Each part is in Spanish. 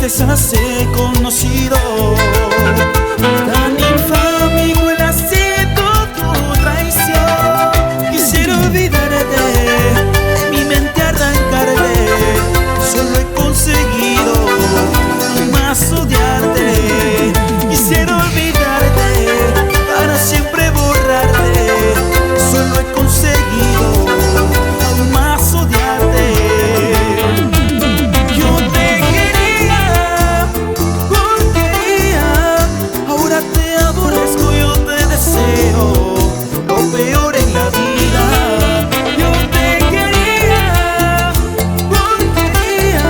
antes hace conocido. Tan infame cual ha sido tu traición. Quisiera olvidarte, de mi mente arrancarte. Solo he conseguido más odiarte. Quisiera olvidarte, para siempre borrarte. Solo he conseguido aún más odiarte. Yo te quería, porquería. Ahora te aborrezco, yo te deseo lo peor en la vida. Yo te quería, porquería.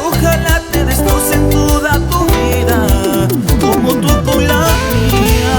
Ojalá te destrocen toda tu vida, como tú con la mía.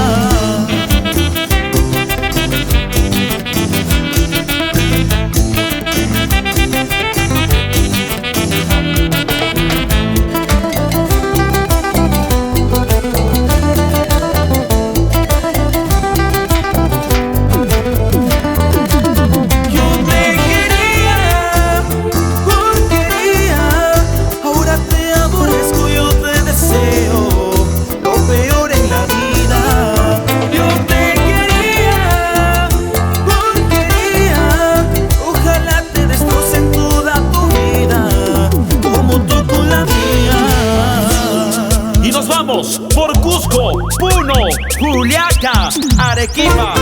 Por Cusco, Puno, Juliaca, Arequipa.